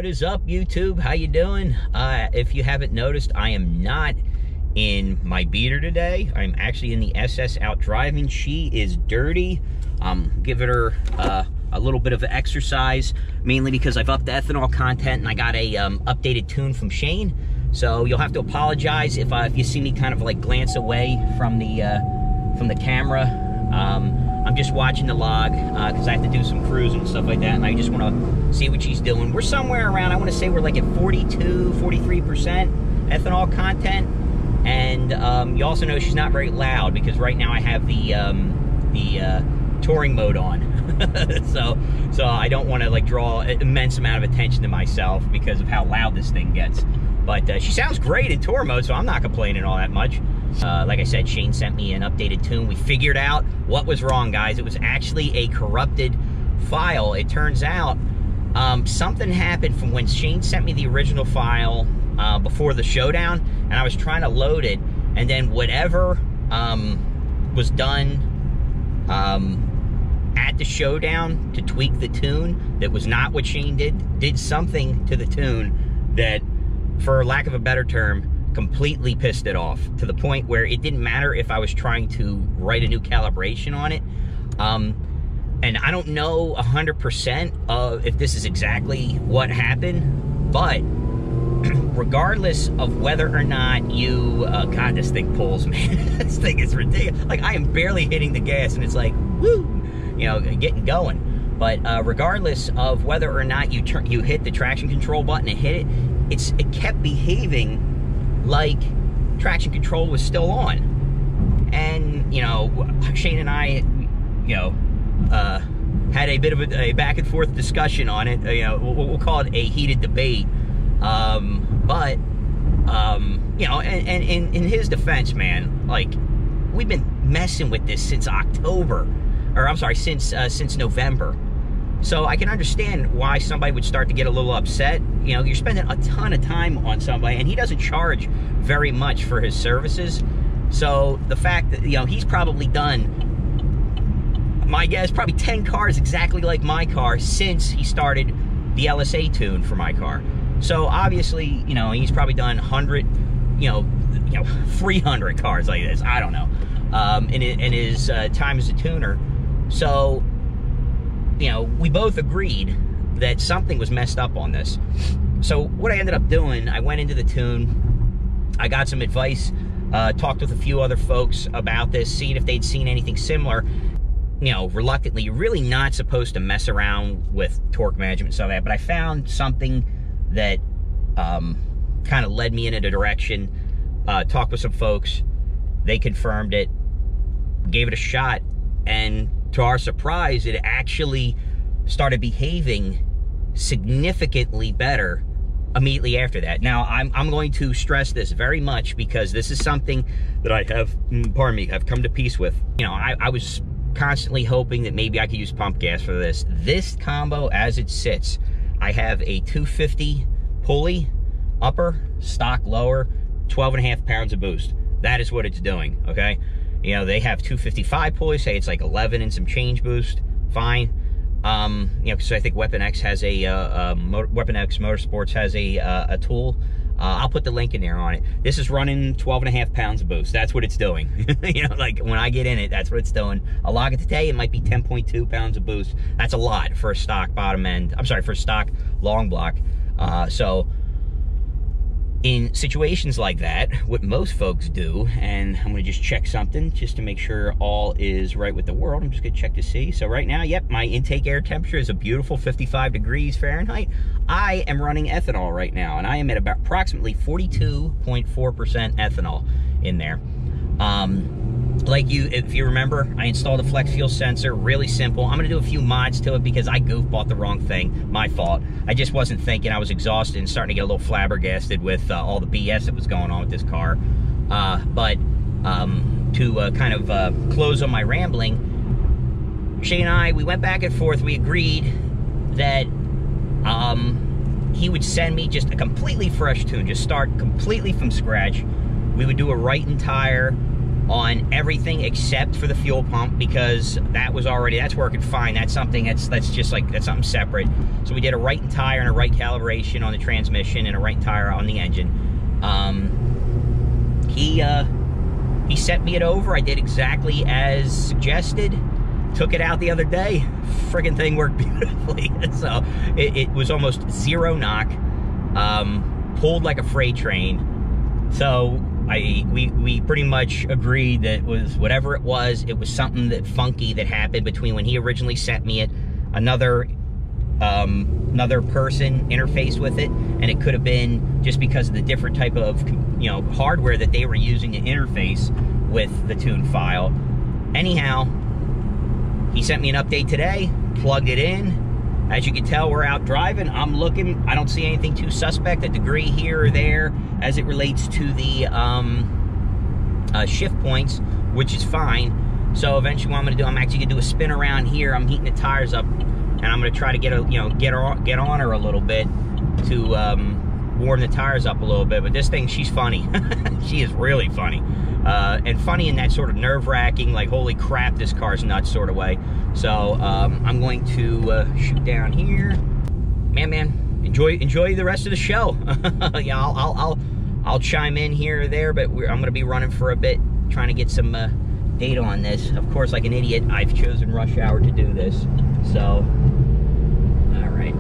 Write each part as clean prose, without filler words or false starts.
What is up, YouTube? How you doing? If you haven't noticed, I am not in my beater today. I'm actually in the SS out driving. She is dirty. Giving her a little bit of an exercise, mainly because I've upped the ethanol content and I got a updated tune from Shane. So you'll have to apologize if you see me kind of like glance away from the camera. I'm just watching the log because I have to do some cruising and stuff like that, and I just want to see what she's doing. We're somewhere around, I want to say we're like at 42, 43% ethanol content, and you also know she's not very loud because right now I have the touring mode on. so I don't want to like draw an immense amount of attention to myself because of how loud this thing gets. But she sounds great in tour mode, so I'm not complaining all that much. Like I said, Shane sent me an updated tune. We figured out what was wrong, guys. It was actually a corrupted file. It turns out something happened from when Shane sent me the original file before the showdown, and I was trying to load it, and then whatever was done at the showdown to tweak the tune that was not what Shane did something to the tune that, for lack of a better term, completely pissed it off, to the point where it didn't matter if I was trying to write a new calibration on it. And I don't know 100% of if this is exactly what happened, but regardless of whether or not you, God, this thing pulls, man. This thing is ridiculous. Like, I am barely hitting the gas and it's like, woo, you know, getting going. But regardless of whether or not you hit the traction control button and hit it, it kept behaving like traction control was still on. And, you know, Shane and I, you know, had a bit of a back and forth discussion on it. You know, we'll call it a heated debate. But, you know, and in his defense, man, like, we've been messing with this since October, or I'm sorry, since November. So I can understand why somebody would start to get a little upset. You know, you're spending a ton of time on somebody, and he doesn't charge very much for his services. So the fact that, you know, he's probably done, my guess, probably 10 cars exactly like my car since he started the LSA tune for my car. So obviously, you know, he's probably done 100, you know, 300 cars like this. I don't know. In his time as a tuner. So, you know, we both agreed that something was messed up on this. So what I ended up doing, I went into the tune, I got some advice, talked with a few other folks about this, seeing if they'd seen anything similar. You know, reluctantly, you're really not supposed to mess around with torque management and stuff like that, but I found something that kind of led me in a direction, talked with some folks, they confirmed it, gave it a shot, and to our surprise, it actually started behaving significantly better immediately after that. Now, I'm going to stress this very much because this is something that I have, pardon me, I've come to peace with. You know, I was constantly hoping that maybe I could use pump gas for this. This combo, as it sits, I have a 250 pulley, upper, stock lower, 12.5 pounds of boost. That is what it's doing, okay? You know, they have 255 pulleys, say it's like 11 and some change boost, fine. You know, so I think Weapon X has Weapon X Motorsports has a tool. I'll put the link in there on it. This is running 12.5 pounds of boost. That's what it's doing. You know, like when I get in it, that's what it's doing. A log it today, it might be 10.2 pounds of boost. That's a lot for a stock bottom end. I'm sorry, for a stock long block. So in situations like that, what most folks do, and I'm going to just check something just to make sure all is right with the world. I'm just going to check to see. So right now, yep, my intake air temperature is a beautiful 55 degrees Fahrenheit. I am running ethanol right now, and I am at about approximately 42.4% ethanol in there. Like if you remember, I installed a flex fuel sensor, really simple. I'm gonna do a few mods to it because I bought the wrong thing, my fault. I just wasn't thinking, I was exhausted and starting to get a little flabbergasted with all the BS that was going on with this car. To kind of close on my rambling, Shane and I, we went back and forth, we agreed that he would send me just a completely fresh tune, just start completely from scratch. We would do a right and tire, on everything except for the fuel pump, because that's working fine. That's something that's something separate. So we did a right tire and a right calibration on the transmission and a right tire on the engine. He set me it over. I did exactly as suggested. Took it out the other day. Friggin' thing worked beautifully. So it was almost zero knock. Pulled like a freight train. So we pretty much agreed that whatever it was something that funky that happened between when he originally sent me it, another person interfaced with it, and it could have been just because of the different type of hardware that they were using to interface with the tune file. Anyhow, he sent me an update today, plugged it in. As you can tell, we're out driving. I'm looking. I don't see anything too suspect, a degree here or there as it relates to the shift points, which is fine. So eventually what I'm going to do, I'm actually going to do a spin around here. I'm heating the tires up, and I'm going to try to get on her a little bit to warm the tires up a little bit. But this thing, she's funny. She is really funny. And funny in that sort of nerve-wracking, like, holy crap, this car's nuts sort of way. So I'm going to shoot down here. Man, enjoy the rest of the show. Yeah, I'll chime in here or there, but I'm going to be running for a bit, trying to get some data on this. Of course, like an idiot, I've chosen rush hour to do this. So, all right.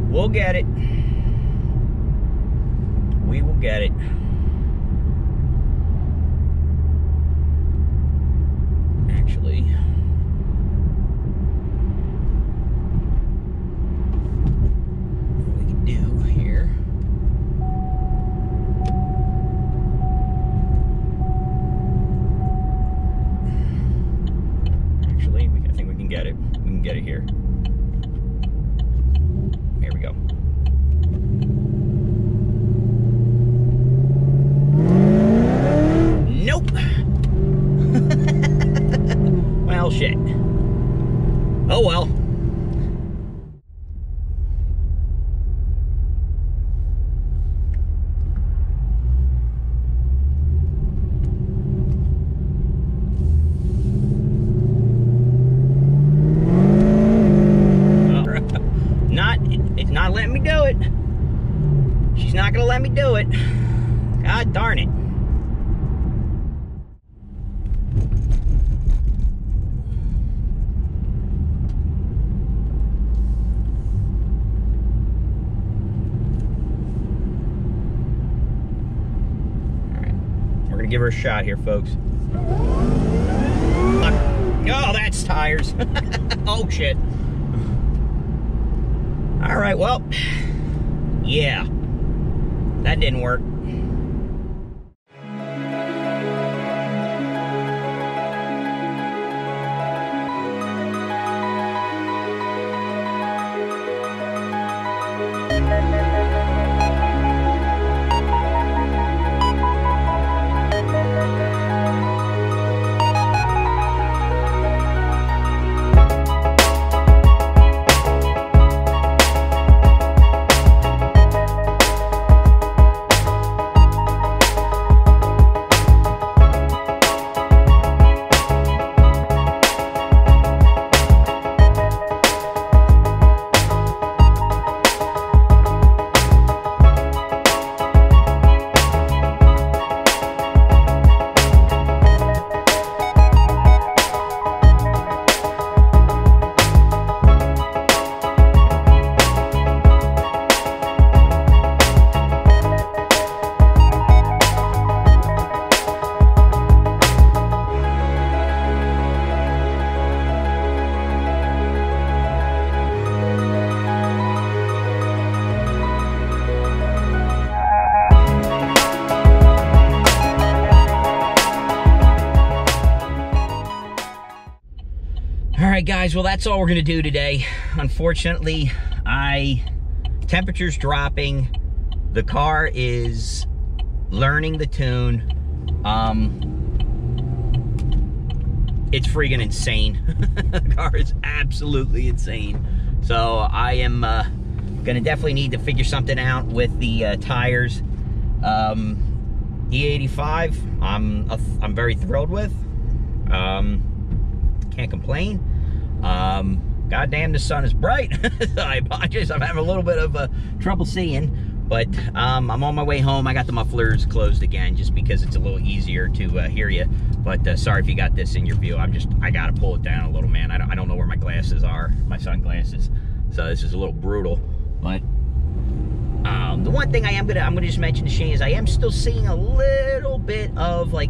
We'll get it. We will get it. Actually, what we can do here. Actually, I think we can get it. We can get it here. Here we go. not gonna let me do it. God darn it. We're gonna give her a shot here, folks. Oh, that's tires. Oh, shit. All right, well, yeah, that didn't work. Alright guys, well that's all we're gonna do today. Unfortunately, temperature's dropping. The car is learning the tune. It's freaking insane. The car is absolutely insane. So I am gonna definitely need to figure something out with the tires. E85, I'm very thrilled with. Can't complain. Goddamn, the sun is bright. I apologize, I'm having a little bit of trouble seeing, but I'm on my way home. I got the mufflers closed again just because it's a little easier to hear you. But sorry if you got this in your view. I gotta pull it down a little, man. I don't know where my glasses are, my sunglasses. So this is a little brutal. But the one thing I'm gonna just mention to Shane is I am still seeing a little bit of like,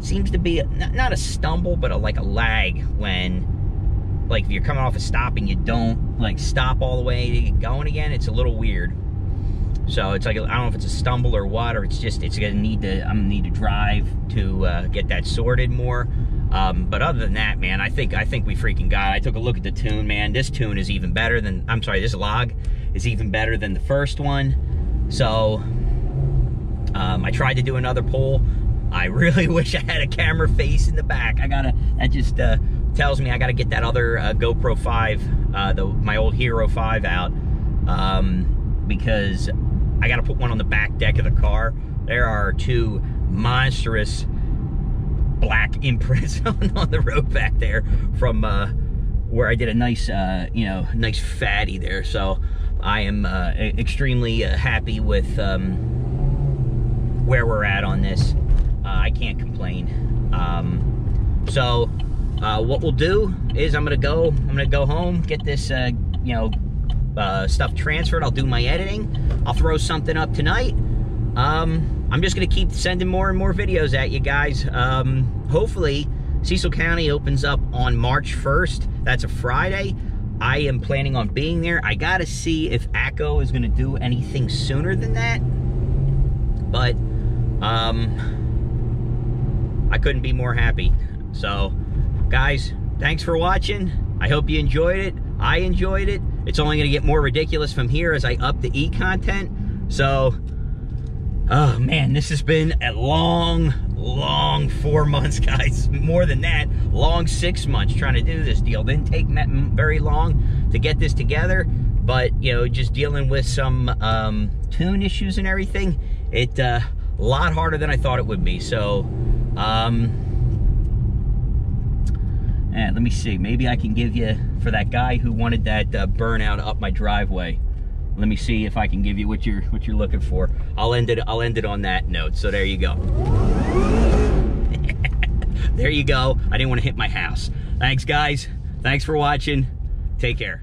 seems to be not a stumble, but like a lag when, like, if you're coming off a stop and you don't like stop all the way to get going again. It's a little weird. So it's like, I don't know if it's a stumble or what, or it's gonna need to, I'm gonna need to drive to get that sorted more. But other than that, man, I think we freaking got it. I took a look at the tune, man. This tune is even better than, I'm sorry, this log is even better than the first one. So I tried to do another pull. I really wish I had a camera face in the back. That just tells me I gotta get that other GoPro 5, my old Hero 5 out, because I gotta put one on the back deck of the car. There are two monstrous black imprints on the road back there from where I did a nice, nice fatty there. So I am extremely happy with where we're at on this. I can't complain. So what we'll do is I'm gonna go home, get this stuff transferred. I'll do my editing. I'll throw something up tonight. I'm just gonna keep sending more and more videos at you guys. Hopefully Cecil County opens up on March 1st. That's a Friday. I am planning on being there. I gotta see if ACO is gonna do anything sooner than that, but I couldn't be more happy. So guys, thanks for watching. I hope you enjoyed it. I enjoyed it. It's only gonna get more ridiculous from here as I up the e-content. So, oh man, this has been a long 4 months, guys. More than that, long 6 months trying to do this deal. Didn't take very long to get this together, but just dealing with some tune issues and everything, it a lot harder than I thought it would be. So, and let me see, maybe I can give you, for that guy who wanted that burnout up my driveway, let me see if I can give you what you're looking for. I'll end it on that note. So there you go. There you go. I didn't want to hit my house. Thanks, guys. Thanks for watching. Take care.